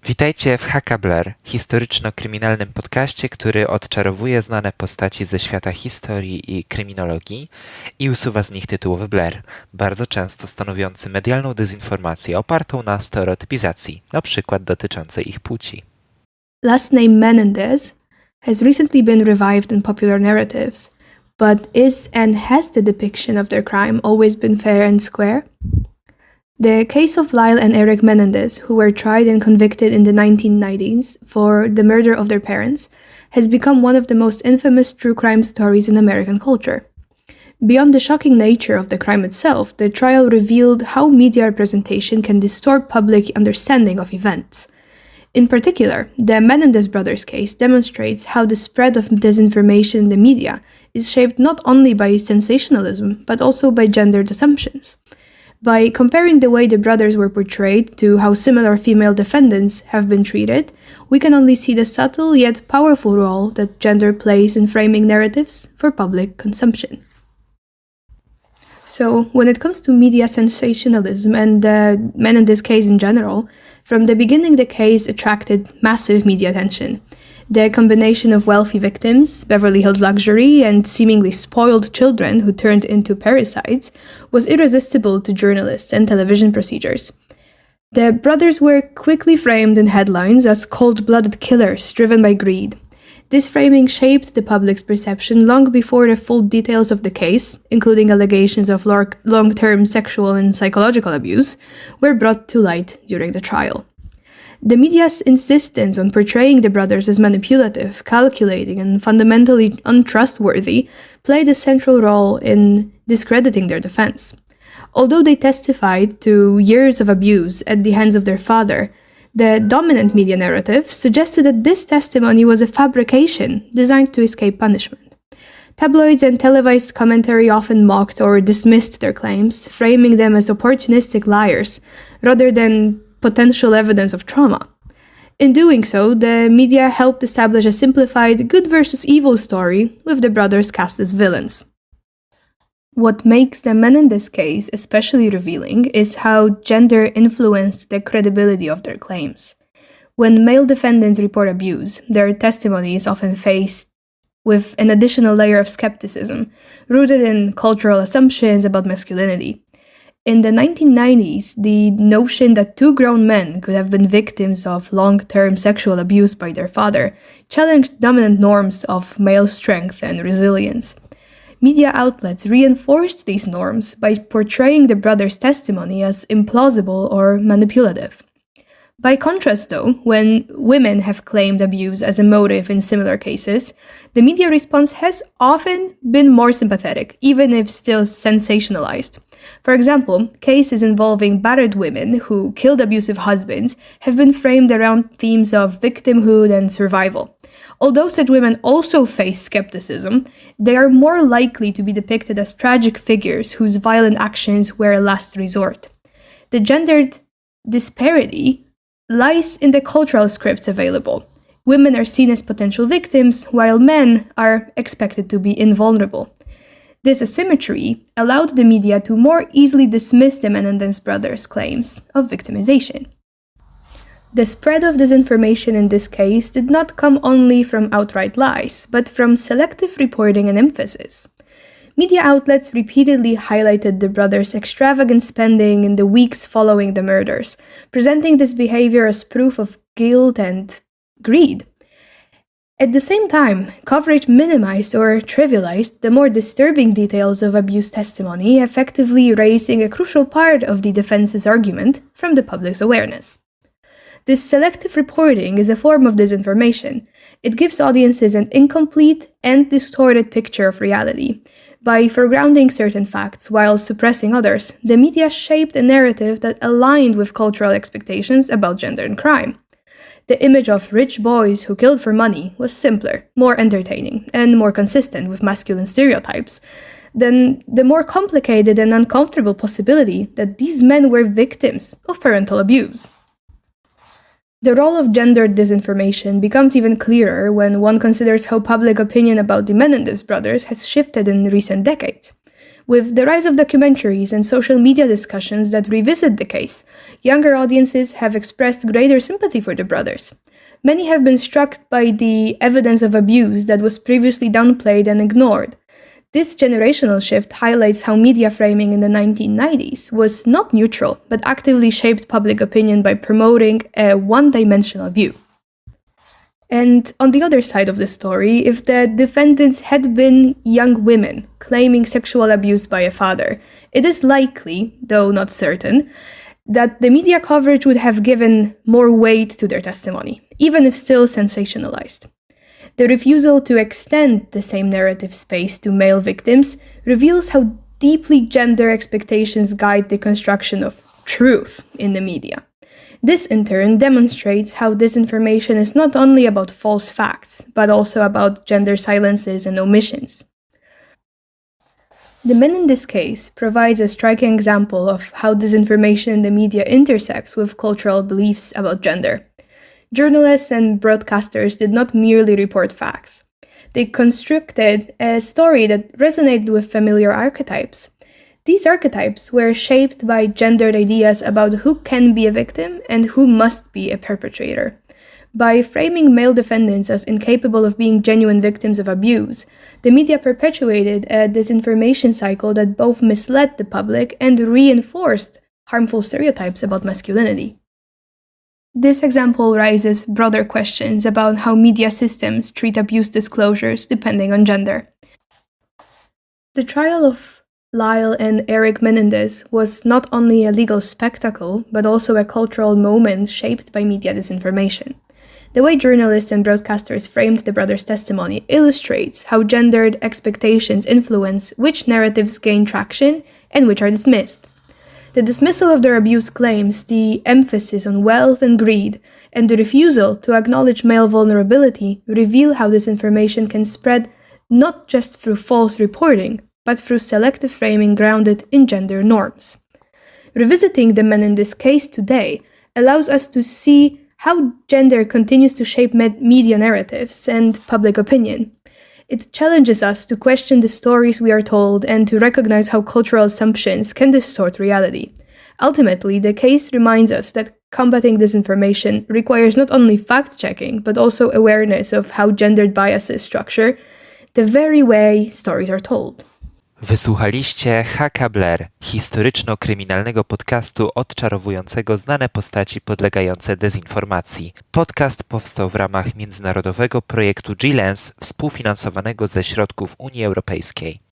Witajcie w Blurr, historyczno-kryminalnym podcaście, który odczarowuje znane postaci ze świata historii i kryminologii i usuwa z nich tytułowy blur, bardzo często stanowiący medialną dezinformację opartą na stereotypizacji, na przykład dotyczącej ich płci. Last name Menendez has recently been revived in popular narratives, but is and has the depiction of their crime always been fair and square? The case of LYLE and ERIK Menendez, who were tried and convicted in the 1990s for the murder of their parents, has become one of the most infamous true crime stories in American culture. Beyond the shocking nature of the crime itself, the trial revealed how media representation can distort public understanding of events. In particular, the Menendez brothers case demonstrates how the spread of disinformation in the media is shaped not only by sensationalism, but also by gendered assumptions. By comparing the way the brothers were portrayed to how similar female defendants have been treated, we can only see the subtle yet powerful role that gender plays in framing narratives for public consumption. So, when it comes to media sensationalism and the Menendez case in general, from the beginning the case attracted massive media attention. The combination of wealthy victims, Beverly Hills luxury, and seemingly spoiled children who turned into parasites was irresistible to journalists and television procedures. The brothers were quickly framed in headlines as cold-blooded killers driven by greed. This framing shaped the public's perception long before the full details of the case, including allegations of long-term sexual and psychological abuse, were brought to light during the trial. The media's insistence on portraying the brothers as manipulative, calculating, and fundamentally untrustworthy played a central role in discrediting their defense. Although they testified to years of abuse at the hands of their father, the dominant media narrative suggested that this testimony was a fabrication designed to escape punishment. Tabloids and televised commentary often mocked or dismissed their claims, framing them as opportunistic liars rather than potential evidence of trauma. In doing so, the media helped establish a simplified good versus evil story with the brothers cast as villains. What makes the Menendez case especially revealing is how gender influenced the credibility of their claims. When male defendants report abuse, their testimony is often faced with an additional layer of skepticism, rooted in cultural assumptions about masculinity. In the 1990s, the notion that two grown men could have been victims of long-term sexual abuse by their father challenged dominant norms of male strength and resilience. Media outlets reinforced these norms by portraying the brothers' testimony as implausible or manipulative. By contrast, though, when women have claimed abuse as a motive in similar cases, the media response has often been more sympathetic, even if still sensationalized. For example, cases involving battered women who killed abusive husbands have been framed around themes of victimhood and survival. Although such women also face skepticism, they are more likely to be depicted as tragic figures whose violent actions were a last resort. The gendered disparity lies in the cultural scripts available. Women are seen as potential victims, while men are expected to be invulnerable. This asymmetry allowed the media to more easily dismiss the Menendez brothers' claims of victimization. The spread of disinformation in this case did not come only from outright lies, but from selective reporting and emphasis. Media outlets repeatedly highlighted the brothers' extravagant spending in the weeks following the murders, presenting this behavior as proof of guilt and greed. At the same time, coverage minimized or trivialized the more disturbing details of abuse testimony, effectively erasing a crucial part of the defense's argument from the public's awareness. This selective reporting is a form of disinformation. It gives audiences an incomplete and distorted picture of reality. By foregrounding certain facts while suppressing others, the media shaped a narrative that aligned with cultural expectations about gender and crime. The image of rich boys who killed for money was simpler, more entertaining, and more consistent with masculine stereotypes than the more complicated and uncomfortable possibility that these men were victims of parental abuse. The role of gendered disinformation becomes even clearer when one considers how public opinion about the Menendez brothers has shifted in recent decades. With the rise of documentaries and social media discussions that revisit the case, younger audiences have expressed greater sympathy for the brothers. Many have been struck by the evidence of abuse that was previously downplayed and ignored. This generational shift highlights how media framing in the 1990s was not neutral, but actively shaped public opinion by promoting a one-dimensional view. And on the other side of the story, if the defendants had been young women claiming sexual abuse by a father, it is likely, though not certain, that the media coverage would have given more weight to their testimony, even if still sensationalized. The refusal to extend the same narrative space to male victims reveals how deeply gender expectations guide the construction of truth in the media. This, in turn, demonstrates how disinformation is not only about false facts, but also about gender silences and omissions. The Menendez case provides a striking example of how disinformation in the media intersects with cultural beliefs about gender. Journalists and broadcasters did not merely report facts. They constructed a story that resonated with familiar archetypes. These archetypes were shaped by gendered ideas about who can be a victim and who must be a perpetrator. By framing male defendants as incapable of being genuine victims of abuse, the media perpetuated a disinformation cycle that both misled the public and reinforced harmful stereotypes about masculinity. This example raises broader questions about how media systems treat abuse disclosures depending on gender. The trial of LYLE and ERIK Menendez was not only a legal spectacle, but also a cultural moment shaped by media disinformation. The way journalists and broadcasters framed the brothers' testimony illustrates how gendered expectations influence which narratives gain traction and which are dismissed. The dismissal of their abuse claims, the emphasis on wealth and greed, and the refusal to acknowledge male vulnerability reveal how disinformation can spread not just through false reporting, but through selective framing grounded in gender norms. Revisiting the Menendez case today allows us to see how gender continues to shape media narratives and public opinion. It challenges us to question the stories we are told and to recognize how cultural assumptions can distort reality. Ultimately, the case reminds us that combating disinformation requires not only fact-checking, but also awareness of how gendered biases structure the very way stories are told. Wysłuchaliście Blurr, historyczno-kryminalnego podcastu odczarowującego znane postaci podlegające dezinformacji. Podcast powstał w ramach międzynarodowego projektu G-Lens współfinansowanego ze środków Unii Europejskiej.